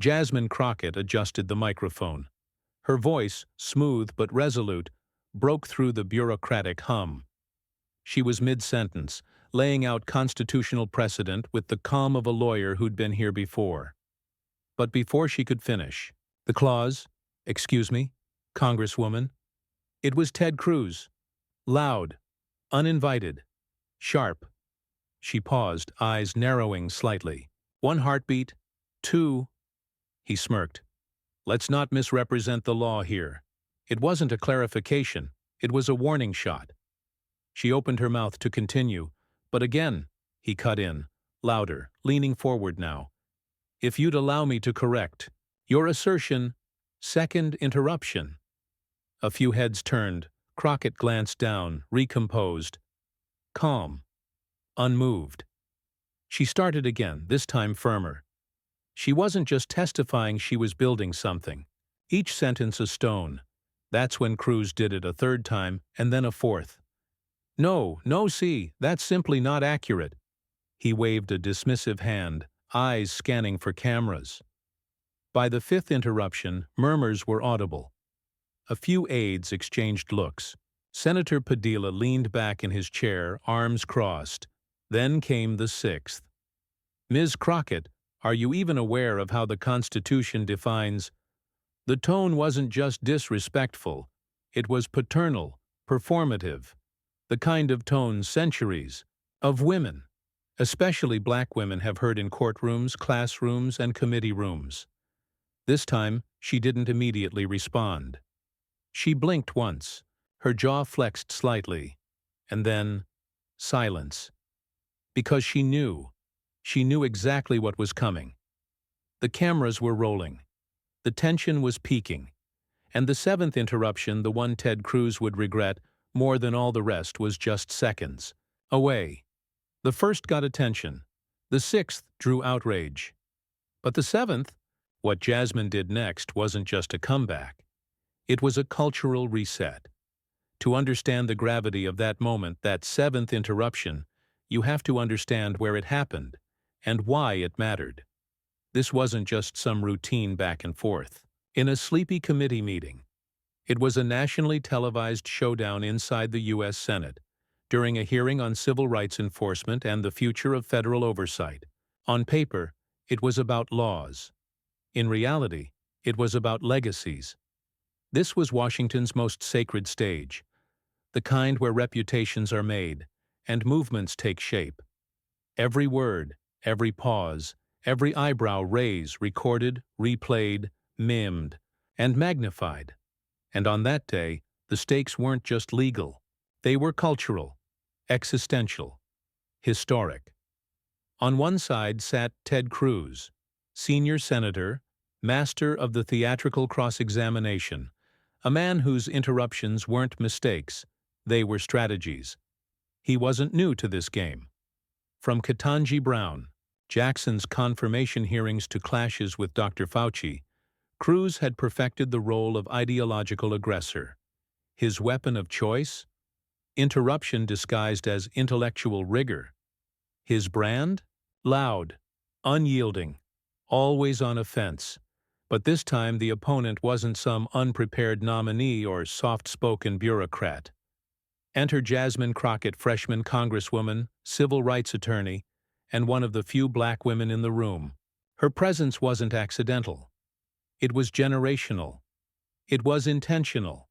Jasmine Crockett adjusted the microphone. Her voice, smooth but resolute, broke through the bureaucratic hum. She was mid-sentence, laying out constitutional precedent with the calm of a lawyer who'd been here before. But before she could finish, the clause, "Excuse me, Congresswoman," it was Ted Cruz. Loud, uninvited, sharp. She paused, eyes narrowing slightly. One heartbeat, two. He smirked. Let's not misrepresent the law here. It wasn't a clarification, it was a warning shot. She opened her mouth to continue, but again, he cut in, louder, leaning forward now. If you'd allow me to correct your assertion, second interruption. A few heads turned. Crockett glanced down, recomposed. Calm. Unmoved. She started again, this time firmer. She wasn't just testifying, she was building something. Each sentence a stone. That's when Cruz did it a third time, and then a fourth. No, see, that's simply not accurate. He waved a dismissive hand, eyes scanning for cameras. By the fifth interruption, murmurs were audible. A few aides exchanged looks. Senator Padilla leaned back in his chair, arms crossed. Then came the sixth. Ms. Crockett, are you even aware of how the Constitution defines? The tone wasn't just disrespectful. It was paternal, performative. The kind of tone centuries of women, especially black women, have heard in courtrooms, classrooms, and committee rooms. This time, she didn't immediately respond. She blinked once, her jaw flexed slightly, and then silence. Because she knew exactly what was coming. The cameras were rolling. The tension was peaking. And the seventh interruption, the one Ted Cruz would regret more than all the rest, was just seconds away. The first got attention. The sixth drew outrage. But the seventh, what Jasmine did next, wasn't just a comeback. It was a cultural reset. To understand the gravity of that moment, that seventh interruption, you have to understand where it happened and why it mattered. This wasn't just some routine back and forth in a sleepy committee meeting. It was a nationally televised showdown inside the U.S. Senate, during a hearing on civil rights enforcement and the future of federal oversight. On paper, it was about laws. In reality, it was about legacies. This was Washington's most sacred stage, the kind where reputations are made and movements take shape. Every word, every pause, every eyebrow raise recorded, replayed, mimed, and magnified. And on that day, the stakes weren't just legal. They were cultural, existential, historic. On one side sat Ted Cruz, senior senator, master of the theatrical cross-examination, a man whose interruptions weren't mistakes, they were strategies. He wasn't new to this game. From Ketanji Brown, Jackson's confirmation hearings to clashes with Dr. Fauci, Cruz had perfected the role of ideological aggressor. His weapon of choice? Interruption disguised as intellectual rigor. His brand? Loud, unyielding, always on offense. But this time the opponent wasn't some unprepared nominee or soft-spoken bureaucrat. Enter Jasmine Crockett, freshman congresswoman, civil rights attorney, and one of the few black women in the room. Her presence wasn't accidental. It was generational. It was intentional.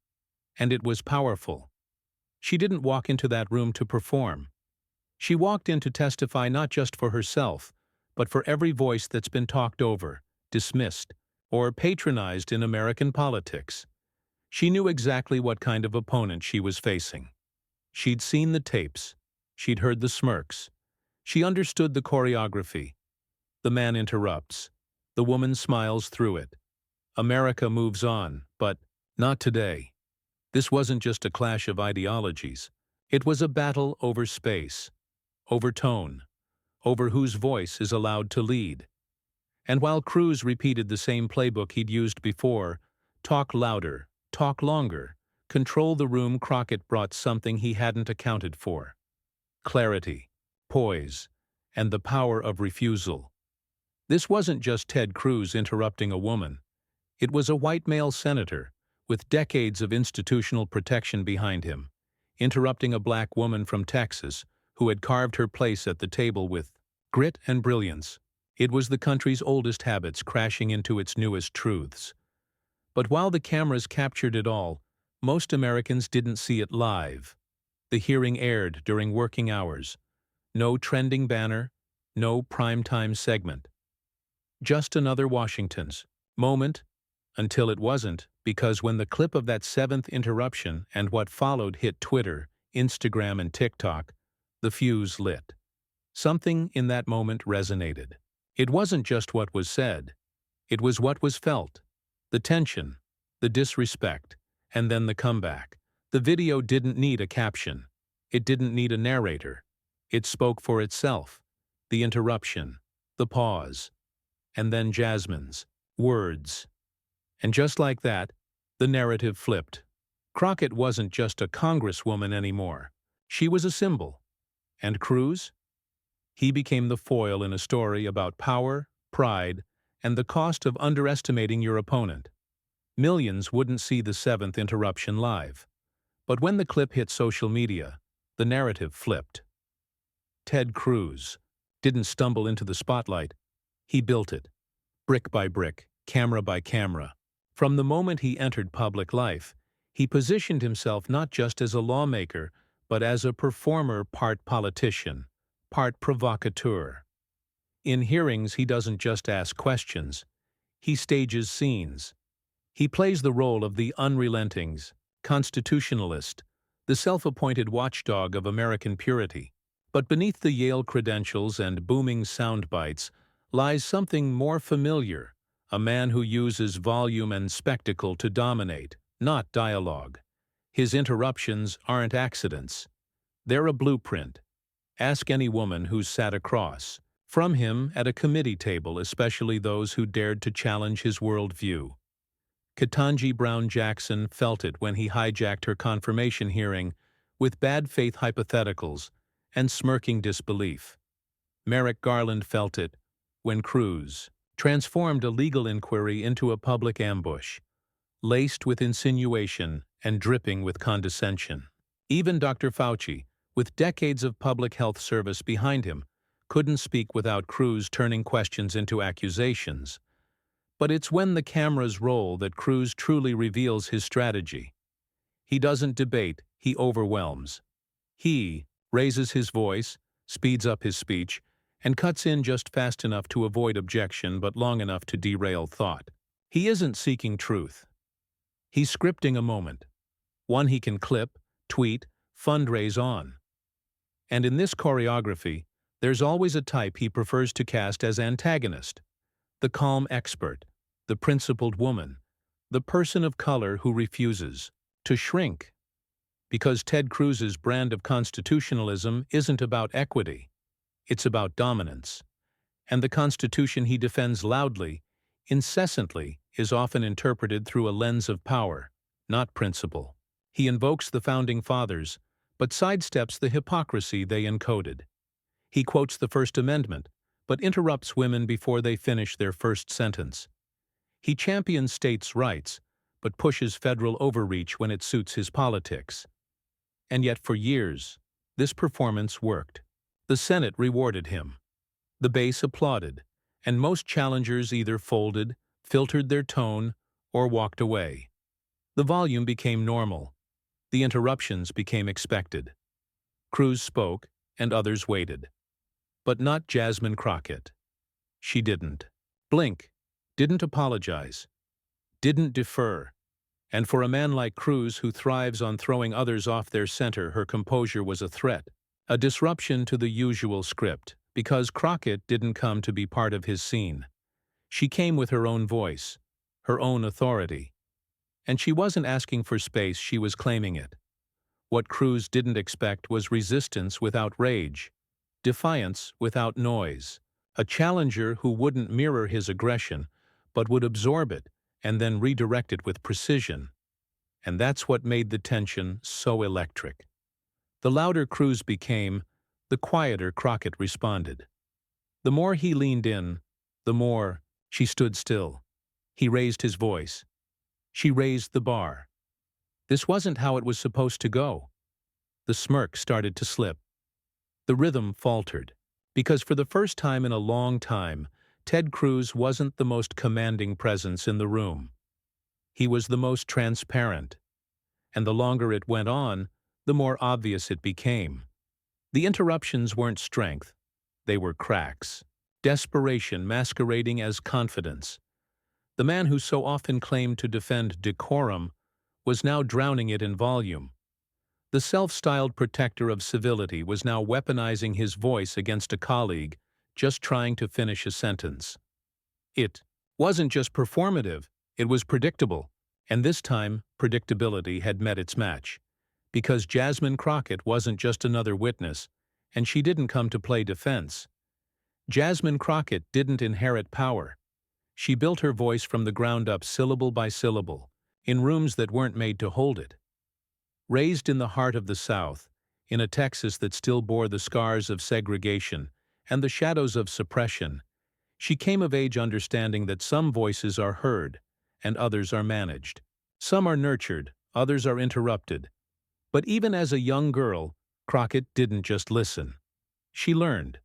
And it was powerful. She didn't walk into that room to perform. She walked in to testify not just for herself, but for every voice that's been talked over, dismissed, or patronized in American politics. She knew exactly what kind of opponent she was facing. She'd seen the tapes. She'd heard the smirks. She understood the choreography. The man interrupts. The woman smiles through it. America moves on, but not today. This wasn't just a clash of ideologies. It was a battle over space, over tone, over whose voice is allowed to lead. And while Cruz repeated the same playbook he'd used before, talk louder, talk longer, control the room, Crockett brought something he hadn't accounted for. Clarity, poise, and the power of refusal. This wasn't just Ted Cruz interrupting a woman. It was a white male senator, with decades of institutional protection behind him, interrupting a black woman from Texas who had carved her place at the table with grit and brilliance. It was the country's oldest habits crashing into its newest truths. But while the cameras captured it all, most Americans didn't see it live. The hearing aired during working hours. No trending banner, no primetime segment. Just another Washington's moment, until it wasn't, because when the clip of that seventh interruption and what followed hit Twitter, Instagram, and TikTok, the fuse lit. Something in that moment resonated. It wasn't just what was said. It was what was felt. The tension, the disrespect, and then the comeback. The video didn't need a caption. It didn't need a narrator. It spoke for itself. The interruption, the pause, and then Jasmine's words. And just like that, the narrative flipped. Crockett wasn't just a congresswoman anymore. She was a symbol. And Cruz? He became the foil in a story about power, pride, and the cost of underestimating your opponent. Millions wouldn't see the seventh interruption live. But when the clip hit social media, the narrative flipped. Ted Cruz didn't stumble into the spotlight. He built it, brick by brick, camera by camera. From the moment he entered public life, he positioned himself not just as a lawmaker, but as a performer, part politician, part provocateur. In hearings, he doesn't just ask questions. He stages scenes. He plays the role of the unrelenting constitutionalist, the self-appointed watchdog of American purity. But beneath the Yale credentials and booming sound bites lies something more familiar, a man who uses volume and spectacle to dominate, not dialogue. His interruptions aren't accidents. They're a blueprint. Ask any woman who's sat across from him at a committee table, especially those who dared to challenge his worldview. Ketanji Brown Jackson felt it when he hijacked her confirmation hearing with bad faith hypotheticals and smirking disbelief. Merrick Garland felt it when Cruz transformed a legal inquiry into a public ambush, laced with insinuation and dripping with condescension. Even Dr. Fauci, with decades of public health service behind him, couldn't speak without Cruz turning questions into accusations. But it's when the cameras roll that Cruz truly reveals his strategy. He doesn't debate, he overwhelms. He raises his voice, speeds up his speech, and cuts in just fast enough to avoid objection but long enough to derail thought. He isn't seeking truth. He's scripting a moment, one he can clip, tweet, fundraise on. And in this choreography, there's always a type he prefers to cast as antagonist: the calm expert, the principled woman, the person of color who refuses to shrink. Because Ted Cruz's brand of constitutionalism isn't about equity. It's about dominance. And the Constitution he defends loudly, incessantly, is often interpreted through a lens of power, not principle. He invokes the Founding Fathers, but sidesteps the hypocrisy they encoded. He quotes the First Amendment, but interrupts women before they finish their first sentence. He champions states' rights, but pushes federal overreach when it suits his politics. And yet for years, this performance worked. The Senate rewarded him. The base applauded, and most challengers either folded, filtered their tone, or walked away. The volume became normal. The interruptions became expected. Cruz spoke, and others waited. But not Jasmine Crockett. She didn't blink, didn't apologize, didn't defer. And for a man like Cruz, who thrives on throwing others off their center, her composure was a threat, a disruption to the usual script, because Crockett didn't come to be part of his scene. She came with her own voice, her own authority. And she wasn't asking for space, she was claiming it. What Cruz didn't expect was resistance without rage, defiance without noise, a challenger who wouldn't mirror his aggression, but would absorb it and then redirect it with precision. And that's what made the tension so electric. The louder Cruz became, the quieter Crockett responded. The more he leaned in, the more she stood still. He raised his voice. She raised the bar. This wasn't how it was supposed to go. The smirk started to slip. The rhythm faltered, because for the first time in a long time, Ted Cruz wasn't the most commanding presence in the room. He was the most transparent. And the longer it went on, the more obvious it became. The interruptions weren't strength. They were cracks. Desperation masquerading as confidence. The man who so often claimed to defend decorum was now drowning it in volume. The self-styled protector of civility was now weaponizing his voice against a colleague just trying to finish a sentence. It wasn't just performative, it was predictable, and this time predictability had met its match. Because Jasmine Crockett wasn't just another witness, and she didn't come to play defense. Jasmine Crockett didn't inherit power. She built her voice from the ground up syllable by syllable, in rooms that weren't made to hold it. Raised in the heart of the South, in a Texas that still bore the scars of segregation and the shadows of suppression, she came of age understanding that some voices are heard and others are managed. Some are nurtured, others are interrupted. But even as a young girl, Crockett didn't just listen. She learned.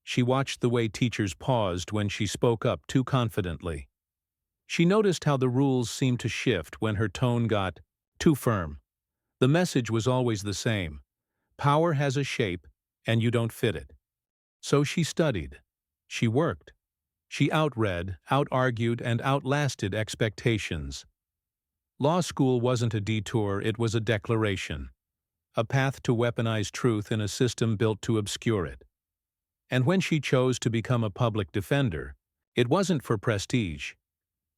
She watched the way teachers paused when she spoke up too confidently. She noticed how the rules seemed to shift when her tone got too firm. The message was always the same. Power has a shape, and you don't fit it. So she studied. She worked. She outread, out-argued, and outlasted expectations. Law school wasn't a detour, it was a declaration. A path to weaponize truth in a system built to obscure it. And when she chose to become a public defender, it wasn't for prestige.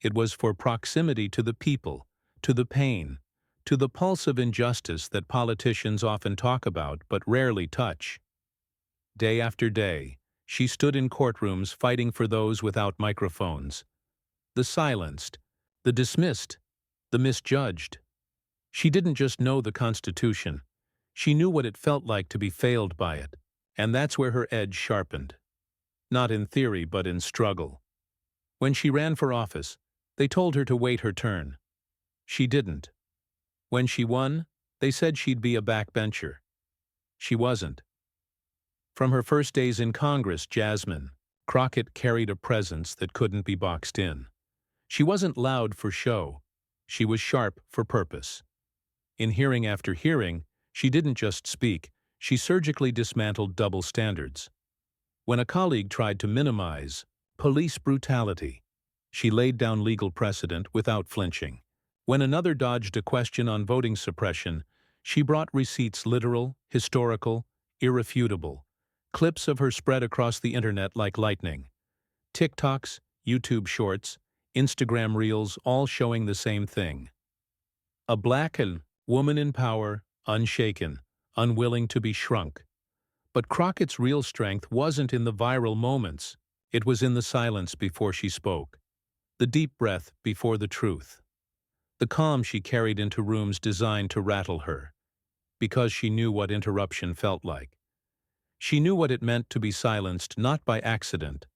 It was for proximity to the people, to the pain, to the pulse of injustice that politicians often talk about but rarely touch. Day after day, she stood in courtrooms fighting for those without microphones. The silenced, the dismissed, the misjudged. She didn't just know the Constitution. She knew what it felt like to be failed by it. And that's where her edge sharpened. Not in theory, but in struggle. When she ran for office, they told her to wait her turn. She didn't. When she won, they said she'd be a backbencher. She wasn't. From her first days in Congress, Jasmine Crockett carried a presence that couldn't be boxed in. She wasn't loud for show. She was sharp for purpose. In hearing after hearing, she didn't just speak. She surgically dismantled double standards. When a colleague tried to minimize police brutality, she laid down legal precedent without flinching. When another dodged a question on voting suppression, she brought receipts literal, historical, irrefutable. Clips of her spread across the internet like lightning. TikToks, YouTube Shorts, Instagram Reels, all showing the same thing. A black woman in power, unshaken, unwilling to be shrunk. But Crockett's real strength wasn't in the viral moments. It was in the silence before she spoke. The deep breath before the truth. The calm she carried into rooms designed to rattle her. Because she knew what interruption felt like. She knew what it meant to be silenced not by accident,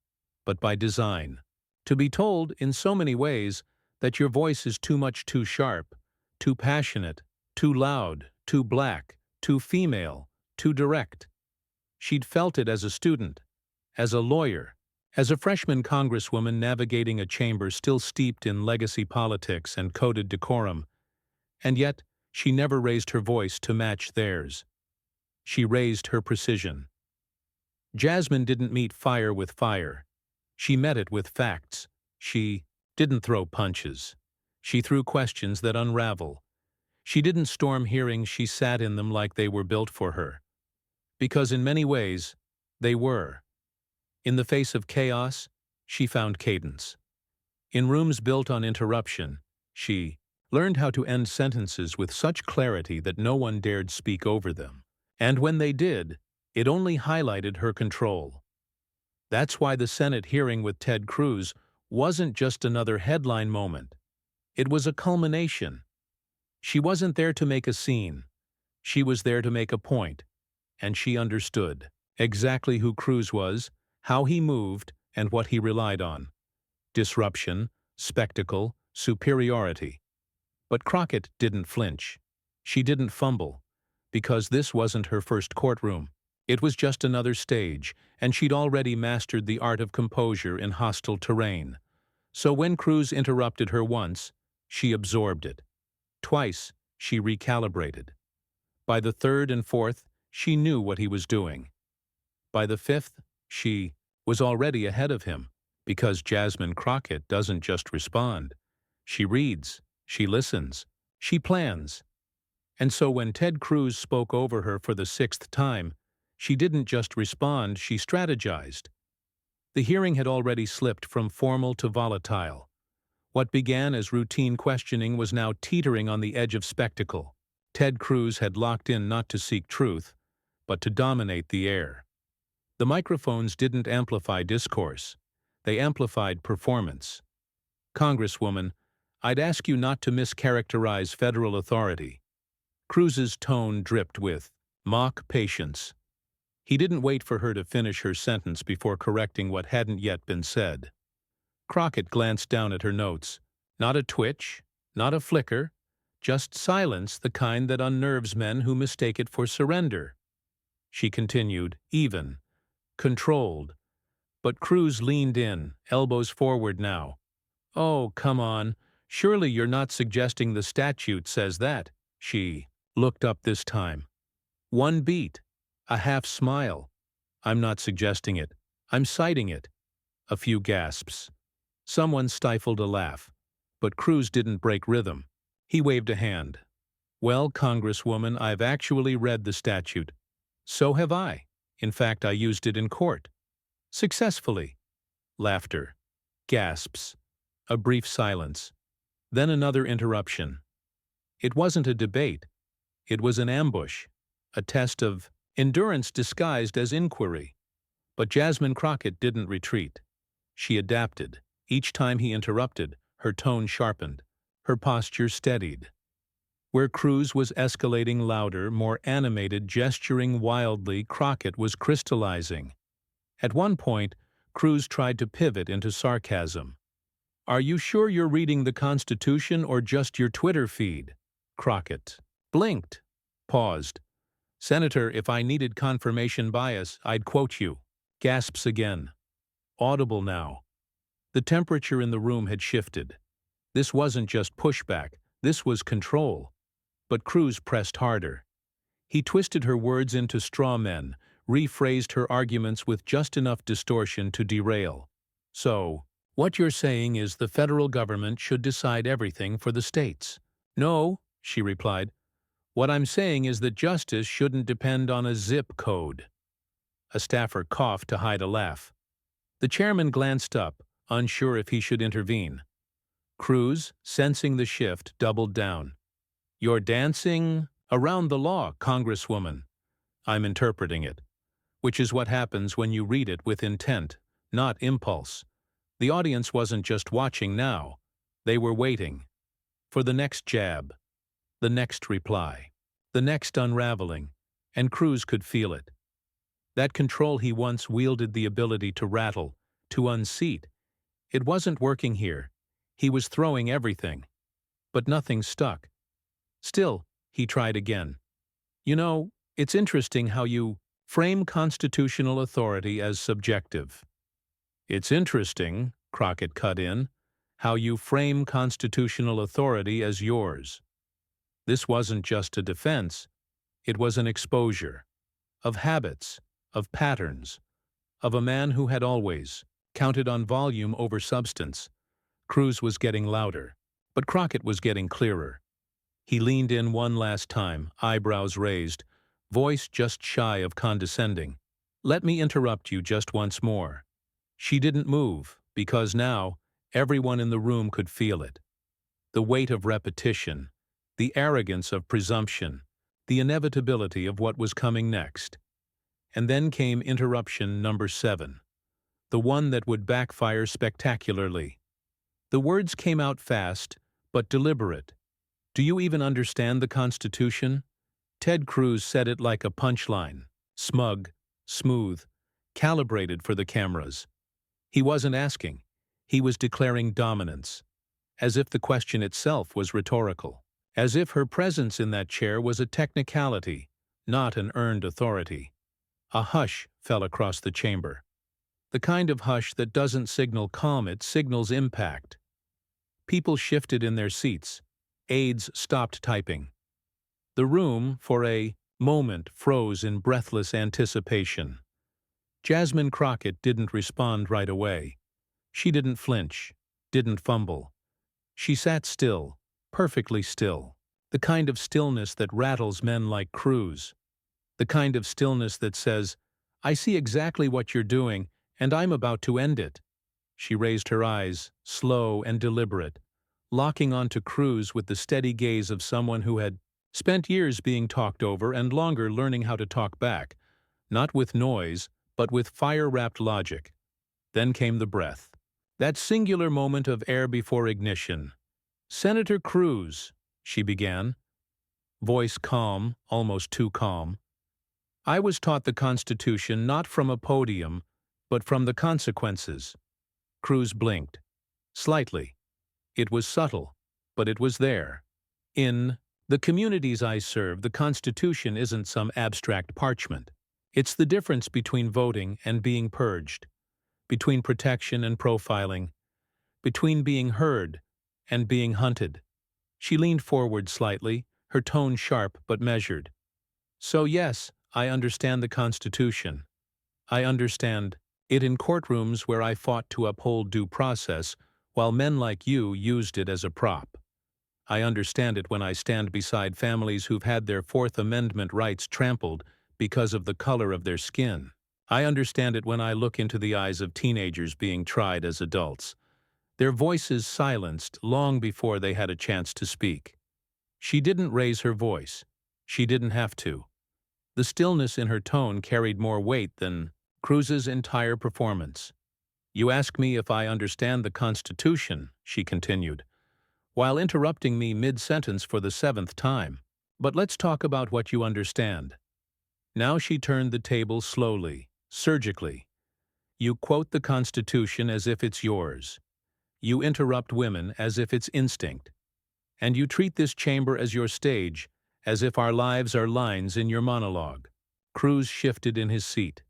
but by design. To be told, in so many ways, that your voice is too much too sharp, too passionate, too loud, too black, too female, too direct. She'd felt it as a student, as a lawyer, as a freshman congresswoman navigating a chamber still steeped in legacy politics and coded decorum, and yet she never raised her voice to match theirs. She raised her precision. Jasmine didn't meet fire with fire. She met it with facts. She didn't throw punches. She threw questions that unravel. She didn't storm hearings, she sat in them like they were built for her. Because in many ways, they were. In the face of chaos, she found cadence. In rooms built on interruption, she learned how to end sentences with such clarity that no one dared speak over them. And when they did, it only highlighted her control. That's why the Senate hearing with Ted Cruz wasn't just another headline moment. It was a culmination. She wasn't there to make a scene. She was there to make a point. And she understood exactly who Cruz was, how he moved, and what he relied on: disruption, spectacle, superiority. But Crockett didn't flinch. She didn't fumble, because this wasn't her first courtroom. It was just another stage, and she'd already mastered the art of composure in hostile terrain. So when Cruz interrupted her once, she absorbed it. Twice, she recalibrated. By the third and fourth, she knew what he was doing. By the fifth, she was already ahead of him, because Jasmine Crockett doesn't just respond. She reads, she listens, she plans. And so when Ted Cruz spoke over her for the sixth time, she didn't just respond, she strategized. The hearing had already slipped from formal to volatile. What began as routine questioning was now teetering on the edge of spectacle. Ted Cruz had locked in not to seek truth, but to dominate the air. The microphones didn't amplify discourse. They amplified performance. "Congresswoman, I'd ask you not to mischaracterize federal authority." Cruz's tone dripped with mock patience. He didn't wait for her to finish her sentence before correcting what hadn't yet been said. Crockett glanced down at her notes. Not a twitch, not a flicker, just silence, the kind that unnerves men who mistake it for surrender. She continued, even, controlled. But Cruz leaned in, elbows forward now. "Oh, come on. Surely you're not suggesting the statute says that." She looked up this time. One beat, a half smile. "I'm not suggesting it. I'm citing it." A few gasps. Someone stifled a laugh. But Cruz didn't break rhythm. He waved a hand. "Well, Congresswoman, I've actually read the statute." "So have I. In fact, I used it in court." "Successfully." Laughter. Gasps. A brief silence. Then another interruption. It wasn't a debate. It was an ambush. A test of endurance disguised as inquiry. But Jasmine Crockett didn't retreat. She adapted. Each time he interrupted, her tone sharpened. Her posture steadied. Where Cruz was escalating louder, more animated, gesturing wildly, Crockett was crystallizing. At one point, Cruz tried to pivot into sarcasm. "Are you sure you're reading the Constitution or just your Twitter feed?" Crockett blinked, paused. "Senator, if I needed confirmation bias, I'd quote you." Gasps again. Audible now. The temperature in the room had shifted. This wasn't just pushback, this was control. But Cruz pressed harder. He twisted her words into straw men, rephrased her arguments with just enough distortion to derail. "So, what you're saying is the federal government should decide everything for the states." "No," she replied. "What I'm saying is that justice shouldn't depend on a zip code." A staffer coughed to hide a laugh. The chairman glanced up, unsure if he should intervene. Cruz, sensing the shift, doubled down. "You're dancing around the law, Congresswoman." "I'm interpreting it." Which is what happens when you read it with intent, not impulse. The audience wasn't just watching now. They were waiting. For the next jab. The next reply. The next unraveling. And Cruz could feel it. That control he once wielded, the ability to rattle, to unseat. It wasn't working here. He was throwing everything. But nothing stuck. Still, he tried again. "You know, it's interesting how you frame constitutional authority as subjective." "It's interesting," Crockett cut in, "how you frame constitutional authority as yours." This wasn't just a defense. It was an exposure. Of habits, of patterns, of a man who had always counted on volume over substance. Cruz was getting louder, but Crockett was getting clearer. He leaned in one last time, eyebrows raised, voice just shy of condescending. "Let me interrupt you just once more." She didn't move, because now everyone in the room could feel it. The weight of repetition, the arrogance of presumption, the inevitability of what was coming next. And then came interruption number 7, the one that would backfire spectacularly. The words came out fast, but deliberate. "Do you even understand the Constitution?" Ted Cruz said it like a punchline, smug, smooth, calibrated for the cameras. He wasn't asking. He was declaring dominance, as if the question itself was rhetorical, as if her presence in that chair was a technicality, not an earned authority. A hush fell across the chamber. The kind of hush that doesn't signal calm, it signals impact. People shifted in their seats. Aides stopped typing. The room, for a moment, froze in breathless anticipation. Jasmine Crockett didn't respond right away. She didn't flinch, didn't fumble. She sat still, perfectly still. The kind of stillness that rattles men like Cruz. The kind of stillness that says, "I see exactly what you're doing, and I'm about to end it." She raised her eyes, slow and deliberate, locking onto Cruz with the steady gaze of someone who had spent years being talked over and longer learning how to talk back, not with noise, but with fire-wrapped logic. Then came the breath. That singular moment of air before ignition. "Senator Cruz," she began, voice calm, almost too calm. "I was taught the Constitution not from a podium, but from the consequences." Cruz blinked. Slightly. It was subtle, but it was there. "In the communities I serve, the Constitution isn't some abstract parchment. It's the difference between voting and being purged, between protection and profiling, between being heard and being hunted." She leaned forward slightly, her tone sharp but measured. "So yes, I understand the Constitution. I understand it in courtrooms where I fought to uphold due process, while men like you used it as a prop. I understand it when I stand beside families who've had their Fourth Amendment rights trampled because of the color of their skin. I understand it when I look into the eyes of teenagers being tried as adults, their voices silenced long before they had a chance to speak." She didn't raise her voice. She didn't have to. The stillness in her tone carried more weight than Cruz's entire performance. "You ask me if I understand the Constitution," she continued, while interrupting me mid-sentence for the 7th time. "But let's talk about what you understand." Now she turned the table slowly, surgically. "You quote the Constitution as if it's yours. You interrupt women as if it's instinct. And you treat this chamber as your stage, as if our lives are lines in your monologue." Cruz shifted in his seat.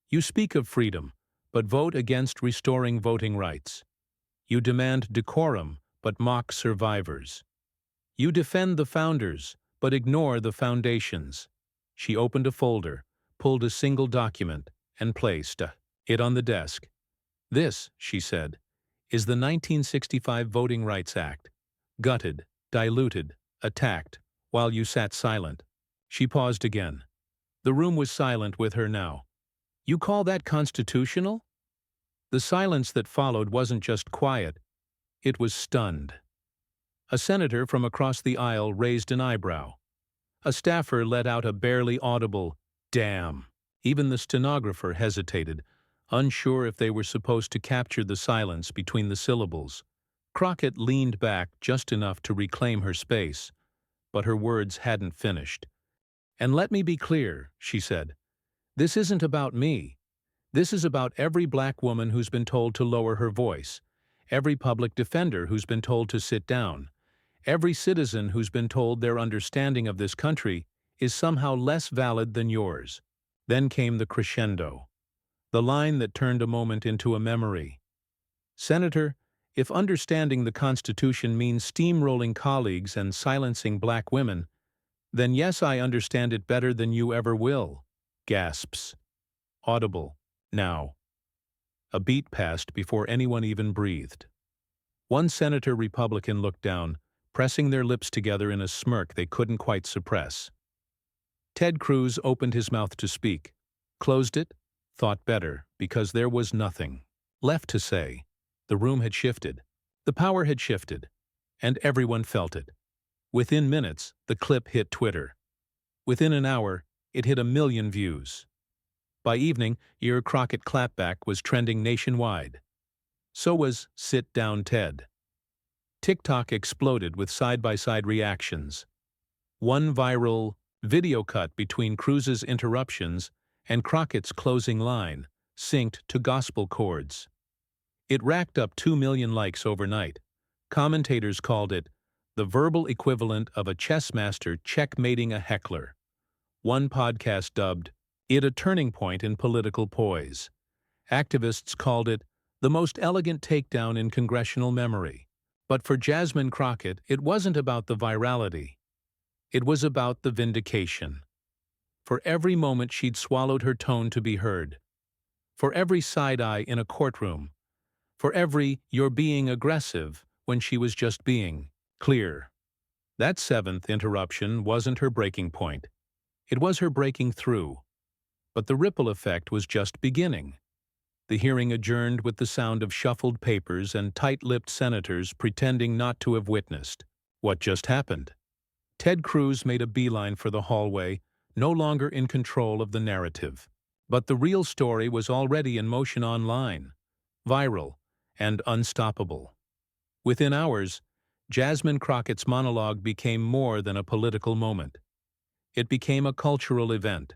"You speak of freedom, but vote against restoring voting rights. You demand decorum, but mock survivors. You defend the founders, but ignore the foundations." She opened a folder, pulled a single document, and placed it on the desk. "This," she said, "is the 1965 Voting Rights Act. Gutted, diluted, attacked, while you sat silent." She paused again. The room was silent with her now. "You call that constitutional?" The silence that followed wasn't just quiet. It was stunned. A senator from across the aisle raised an eyebrow. A staffer let out a barely audible, "Damn." Even the stenographer hesitated, unsure if they were supposed to capture the silence between the syllables. Crockett leaned back just enough to reclaim her space, but her words hadn't finished. "And let me be clear," she said. "This isn't about me. This is about every black woman who's been told to lower her voice, every public defender who's been told to sit down, every citizen who's been told their understanding of this country is somehow less valid than yours." Then came the crescendo, the line that turned a moment into a memory. "Senator, if understanding the Constitution means steamrolling colleagues and silencing black women, then yes, I understand it better than you ever will." Gasps. Audible. Now. A beat passed before anyone even breathed. One senator Republican looked down, pressing their lips together in a smirk they couldn't quite suppress. Ted Cruz opened his mouth to speak, closed it, thought better, because there was nothing left to say. The room had shifted. The power had shifted. And everyone felt it. Within minutes, the clip hit Twitter. Within an hour, it hit 1 million views. By evening, your Crockett clapback was trending nationwide. So was "Sit Down Ted." TikTok exploded with side-by-side reactions. One viral video cut between Cruz's interruptions and Crockett's closing line, synced to gospel chords. It racked up 2 million likes overnight. Commentators called it the verbal equivalent of a chess master checkmating a heckler. One podcast dubbed it a turning point in political poise. Activists called it the most elegant takedown in congressional memory. But for Jasmine Crockett, it wasn't about the virality. It was about the vindication. For every moment she'd swallowed her tone to be heard. For every side-eye in a courtroom. For every "you're being aggressive" when she was just being clear. That seventh interruption wasn't her breaking point. It was her breaking through. But the ripple effect was just beginning. The hearing adjourned with the sound of shuffled papers and tight-lipped senators pretending not to have witnessed what just happened. Ted Cruz made a beeline for the hallway, no longer in control of the narrative. But the real story was already in motion online, viral, and unstoppable. Within hours, Jasmine Crockett's monologue became more than a political moment. It became a cultural event.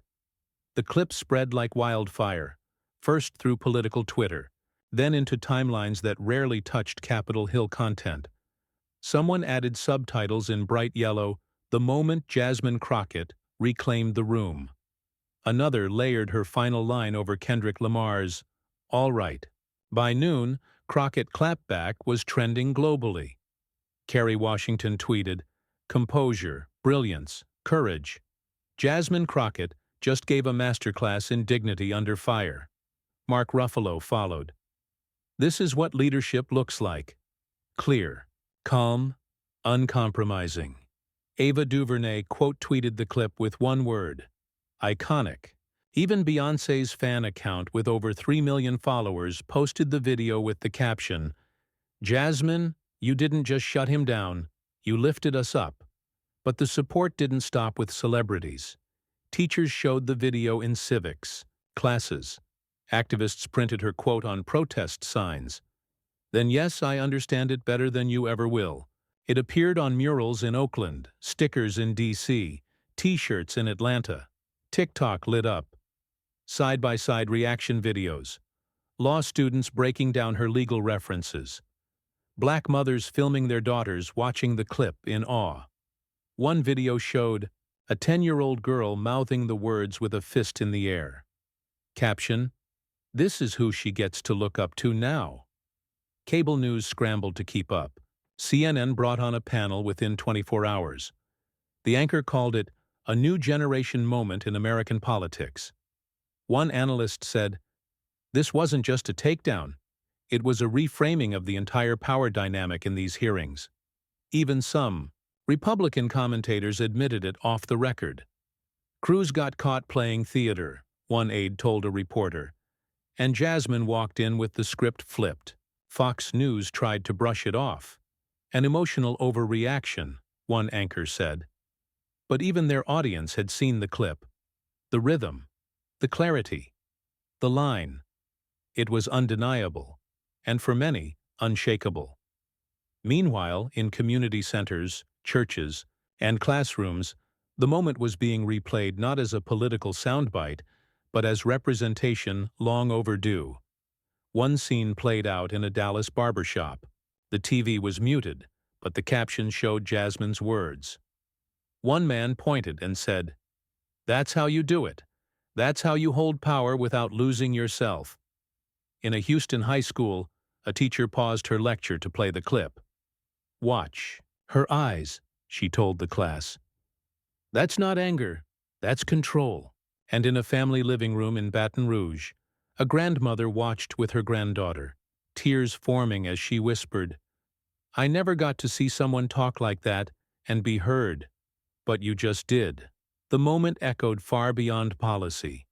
The clip spread like wildfire, first through political Twitter, then into timelines that rarely touched Capitol Hill content. Someone added subtitles in bright yellow the moment Jasmine Crockett reclaimed the room. Another layered her final line over Kendrick Lamar's "All right." By noon, Crockett clapback was trending globally. Kerry Washington tweeted, "Composure, brilliance, courage." Jasmine Crockett just gave a masterclass in dignity under fire. Mark Ruffalo followed. This is what leadership looks like. Clear, calm, uncompromising. Ava DuVernay quote-tweeted the clip with one word: iconic. Even Beyoncé's fan account with over 3 million followers posted the video with the caption, "Jasmine, you didn't just shut him down, you lifted us up." But the support didn't stop with celebrities. Teachers showed the video in civics classes. Activists printed her quote on protest signs. "Then yes, I understand it better than you ever will." It appeared on murals in Oakland, stickers in D.C., T-shirts in Atlanta. TikTok lit up. Side-by-side reaction videos. Law students breaking down her legal references. Black mothers filming their daughters watching the clip in awe. One video showed a 10-year-old girl mouthing the words with a fist in the air. Caption: "This is who she gets to look up to now." Cable news scrambled to keep up. CNN brought on a panel within 24 hours. The anchor called it a new generation moment in American politics. One analyst said, "This wasn't just a takedown. It was a reframing of the entire power dynamic in these hearings." Even some Republican commentators admitted it off the record. Cruz got caught playing theater, one aide told a reporter, and Jasmine walked in with the script flipped. Fox News tried to brush it off. An emotional overreaction, one anchor said. But even their audience had seen the clip. The rhythm, the clarity, the line. It was undeniable, and for many, unshakable. Meanwhile, in community centers, churches, and classrooms, the moment was being replayed not as a political soundbite, but as representation long overdue. One scene played out in a Dallas barbershop. The TV was muted, but the caption showed Jasmine's words. One man pointed and said, "That's how you do it. That's how you hold power without losing yourself." In a Houston high school, a teacher paused her lecture to play the clip. "Watch her eyes," she told the class. "That's not anger, that's control." And in a family living room in Baton Rouge, a grandmother watched with her granddaughter, tears forming as she whispered, "I never got to see someone talk like that and be heard. But you just did." The moment echoed far beyond policy.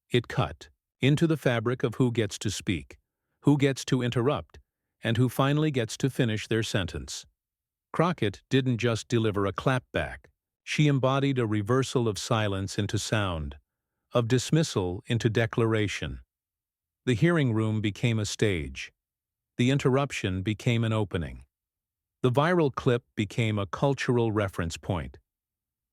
It cut into the fabric of who gets to speak, who gets to interrupt, and who finally gets to finish their sentence. Crockett didn't just deliver a clapback. She embodied a reversal of silence into sound, of dismissal into declaration. The hearing room became a stage. The interruption became an opening. The viral clip became a cultural reference point.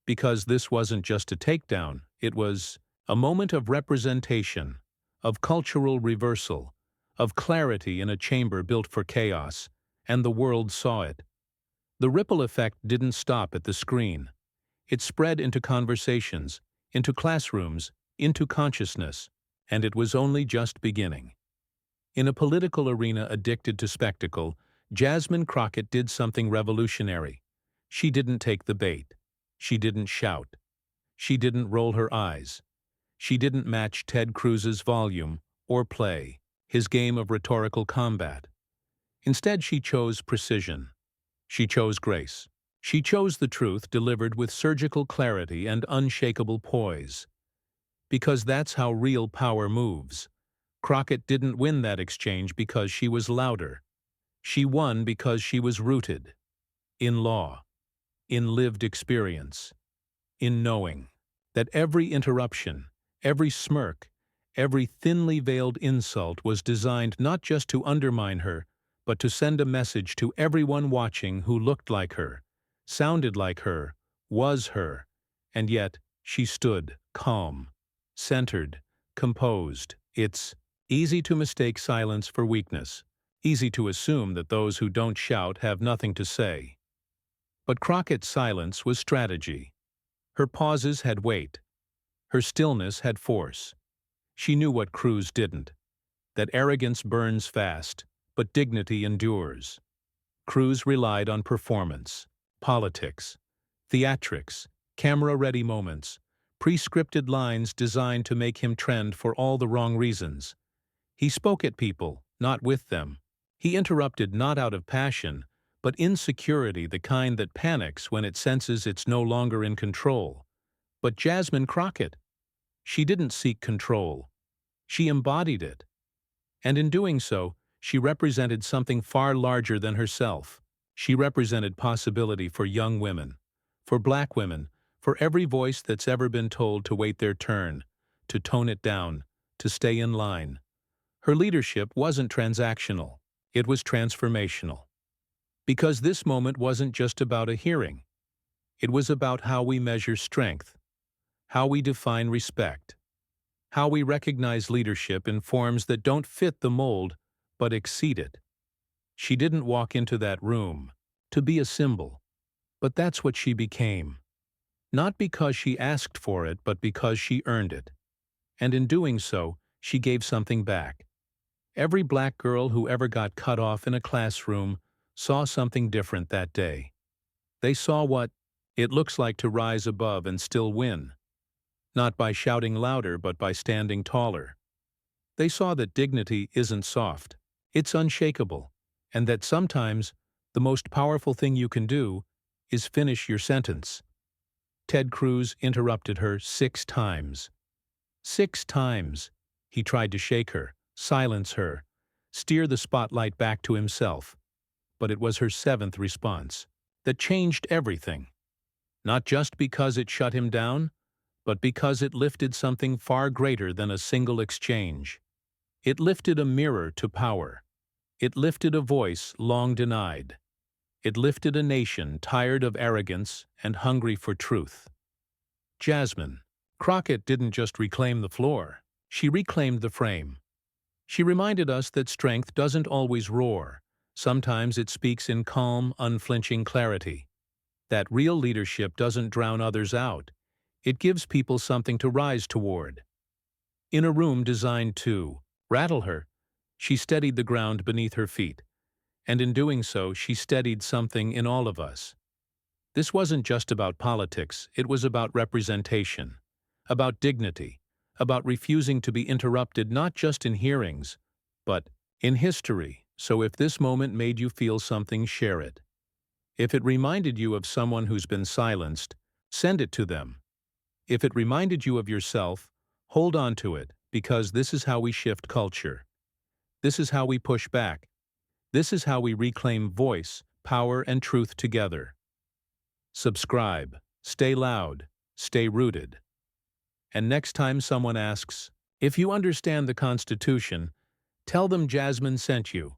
Because this wasn't just a takedown, it was a moment of representation, of cultural reversal, of clarity in a chamber built for chaos, and the world saw it. The ripple effect didn't stop at the screen. It spread into conversations, into classrooms, into consciousness, and it was only just beginning. In a political arena addicted to spectacle, Jasmine Crockett did something revolutionary. She didn't take the bait. She didn't shout. She didn't roll her eyes. She didn't match Ted Cruz's volume or play his game of rhetorical combat. Instead, she chose precision. She chose grace. She chose the truth delivered with surgical clarity and unshakable poise. Because that's how real power moves. Crockett didn't win that exchange because she was louder. She won because she was rooted in law, in lived experience, in knowing that every interruption, every smirk, every thinly veiled insult was designed not just to undermine her, but to send a message to everyone watching who looked like her, sounded like her, was her, and yet she stood calm, centered, composed. It's easy to mistake silence for weakness, easy to assume that those who don't shout have nothing to say. But Crockett's silence was strategy. Her pauses had weight. Her stillness had force. She knew what Cruz didn't, that arrogance burns fast, but dignity endures. Cruz relied on performance, politics, theatrics, camera-ready moments, pre-scripted lines designed to make him trend for all the wrong reasons. He spoke at people, not with them. He interrupted not out of passion, but insecurity, the kind that panics when it senses it's no longer in control. But Jasmine Crockett, she didn't seek control. She embodied it. And in doing so, she represented something far larger than herself. She represented possibility for young women, for Black women, for every voice that's ever been told to wait their turn, to tone it down, to stay in line. Her leadership wasn't transactional. It was transformational. Because this moment wasn't just about a hearing. It was about how we measure strength, how we define respect, how we recognize leadership in forms that don't fit the mold but exceed it. She didn't walk into that room to be a symbol, but that's what she became. Not because she asked for it, but because she earned it. And in doing so, she gave something back. Every Black girl who ever got cut off in a classroom saw something different that day. They saw what it looks like to rise above and still win. Not by shouting louder, but by standing taller. They saw that dignity isn't soft. It's unshakable, and that sometimes the most powerful thing you can do is finish your sentence. Ted Cruz interrupted her 6 times. 6 times. He tried to shake her, silence her, steer the spotlight back to himself. But it was her 7th response that changed everything. Not just because it shut him down, but because it lifted something far greater than a single exchange. It lifted a mirror to power. It lifted a voice long denied. It lifted a nation tired of arrogance and hungry for truth. Jasmine Crockett didn't just reclaim the floor. She reclaimed the frame. She reminded us that strength doesn't always roar. Sometimes it speaks in calm, unflinching clarity. That real leadership doesn't drown others out. It gives people something to rise toward. In a room designed to rattle her, she steadied the ground beneath her feet, and in doing so, she steadied something in all of us. This wasn't just about politics, it was about representation, about dignity, about refusing to be interrupted not just in hearings, but in history. So if this moment made you feel something, share it. If it reminded you of someone who's been silenced, send it to them. If it reminded you of yourself, hold on to it, because this is how we shift culture. This is how we push back. This is how we reclaim voice, power, and truth together. Subscribe, stay loud, stay rooted. And next time someone asks, if you understand the Constitution, tell them Jasmine sent you.